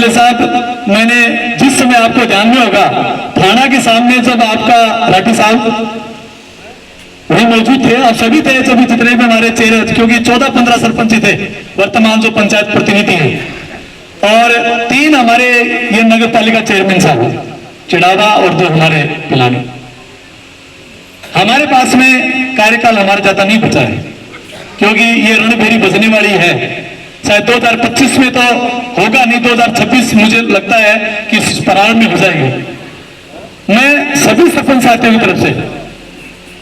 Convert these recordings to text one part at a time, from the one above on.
MLA साहब, मैंने जिस समय आपको ध्यान में होगा थाना के सामने जब आपका राठी साहब वही मौजूद थे, आप सभी थे, सभी जितने भी हमारे चेहरे, क्योंकि 14-15 सरपंच थे वर्तमान जो पंचायत प्रतिनिधि हैं, और 3 हमारे ये नगर पालिका चेयरमैन साहब चिड़ावा और 2 हमारे पिलानी। हमारे पास में कार्यकाल हमारा ज्यादा नहीं बचा है, क्योंकि ये रणभेरी बजने वाली है। शायद 2025 में तो होगा नहीं, 2026 मुझे लगता है कि इस परार में हो जाएगी। मैं सभी सरपंच साथियों की तरफ से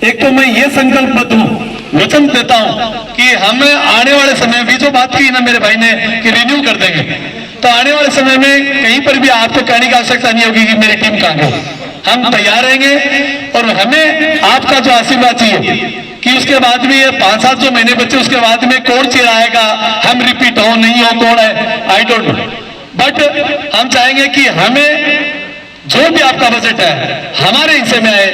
एक तो मैं ये संकल्पबद्ध हूं, वचन देता हूं कि हमें आने वाले समय भी जो बात की ना मेरे भाई ने कि रिन्यू कर देंगे, तो आने वाले समय में कहीं पर भी आपको कहने की आवश्यकता नहीं होगी कि मेरी टीम कहां गई। हम तैयार रहेंगे और हमें आपका जो आशीर्वाद चाहिए कि उसके बाद में ये 5-7 जो महीने बच्चे उसके बाद में कौन चिराएगा, हम रिपीट हो नहीं हो, कौन है आई डोंट नो, बट हम चाहेंगे कि हमें जो भी आपका बजट है हमारे हिस्से में आए,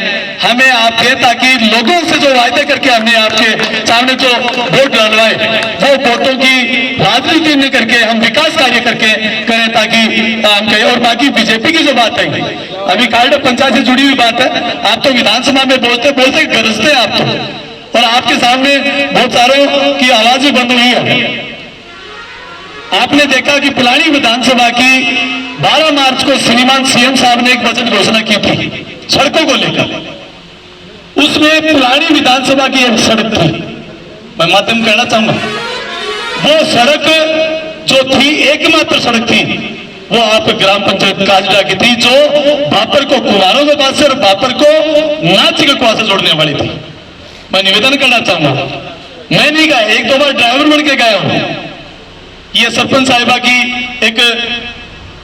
हमें आप दें, ताकि लोगों से जो वायदे करके हमने आपके सामने जो वोट डलवाए वो वोटों की राजनीति में करके हम विकास कार्य करके करें, ताकि हम कहें। और बाकी बीजेपी की जो बात है, अभी कार्ड पंचायत से जुड़ी हुई बात है, आप तो विधानसभा में बोलते बोलते गरजते हैं आप तो, और आपके सामने बहुत सारों की आवाज भी बंद हुई है। आपने देखा कि पिलानी विधानसभा की 12 मार्च को श्रीमान सीएम साहब ने एक बजट घोषणा की थी सड़कों को लेकर, उसमें पिलानी विधानसभा की एक सड़क थी, मैं माध्यम कहना चाहूंगा, वो सड़क जो थी एकमात्र सड़क थी वो आप ग्राम पंचायत काजड़ा की थी, जो बापर को कुमारों के पास से और बापर को नाच के कुआ से जोड़ने वाली थी। मैं निवेदन करना चाहूंगा, मैं नहीं गया, 1-2 बार ड्राइवर बन के गया हूं। ये सरपंच साहिबा की एक,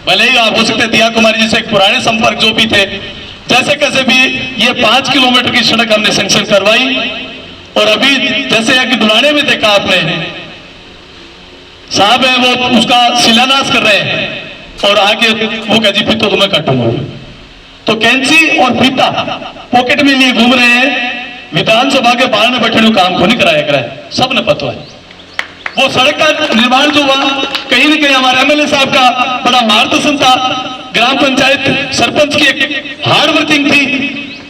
भले ही आप हो सकते दिया कुमारी जी से एक पुराने संपर्क जो भी थे, जैसे कैसे भी ये 5 किलोमीटर की सड़क हमने सैंक्शन करवाई, और अभी जैसे कि दुलाने में देखा आपने साहब है वो उसका शिलान्यास कर रहे हैं, और आगे वो कह जी फिर तो मैं काटूंगा, तो कैंची और फीता पॉकेट में लिए घूम रहे हैं, विधानसभा के बाहर में बैठे हुए काम को नहीं कराया कराए, सब ने पता है। वो सड़क का निर्माण जो हुआ कहीं न कहीं हमारे एमएलए साहब का बड़ा मार्गदर्शन था, ग्राम पंचायत सरपंच की एक हार्ड वर्किंग थी,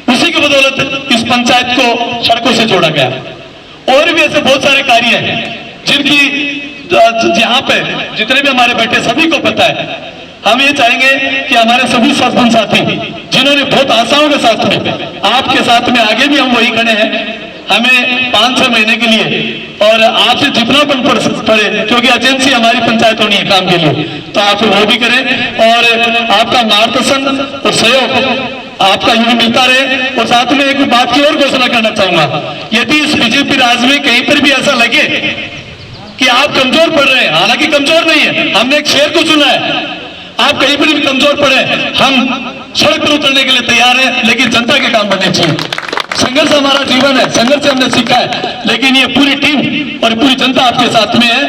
उसी की बदौलत इस पंचायत को सड़कों से जोड़ा गया। और भी ऐसे बहुत सारे कार्य हैं जिनकी यहाँ पे जितने भी हमारे बैठे सभी को पता है। हम ये चाहेंगे कि हमारे सभी सरपंच साथी जिन्होंने बहुत आशाओं के साथ में आपके साथ में आगे भी हम वही खड़े हैं, हमें 5-6 महीने के लिए और आपसे जितना बन पड़े, क्योंकि एजेंसी हमारी पंचायत होनी है काम के लिए, तो आप वो भी करें, और आपका मार्गदर्शन और सहयोग आपका यूं मिलता रहे। और साथ में एक बात की और घोषणा करना चाहूंगा, यदि इस बीजेपी राज में कहीं पर भी ऐसा लगे कि आप कमजोर पड़ रहे हैं, हालांकि कमजोर नहीं है, हमने एक शेर को चुना है, आप कहीं पर भी कमजोर पड़े हम सड़क पर उतरने के लिए तैयार हैं, लेकिन जनता के काम बनने चाहिए। संघर्ष हमारा जीवन है, संघर्ष से हमने सीखा है, लेकिन ये पूरी टीम और पूरी जनता आपके साथ में है।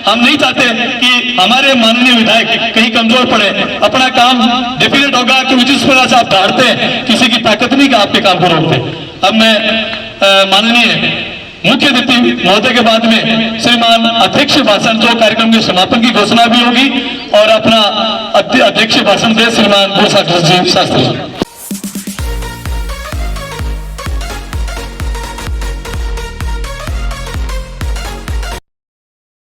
हम नहीं चाहते कि हमारे माननीय विधायक कहीं कमजोर पड़े, अपना काम डेफिनेट होगा, क्योंकि जिस प्रकार से आप धारते हैं किसी की ताकत नहीं का आपके काम को रोकते। अब मैं माननीय मुख्य अतिथि महोदय के बाद में श्रीमान अध्यक्ष भाषण, जो कार्यक्रम के समापन की घोषणा भी होगी, और अपना अध्यक्ष भाषण दे श्रीमान भूषण शास्त्री।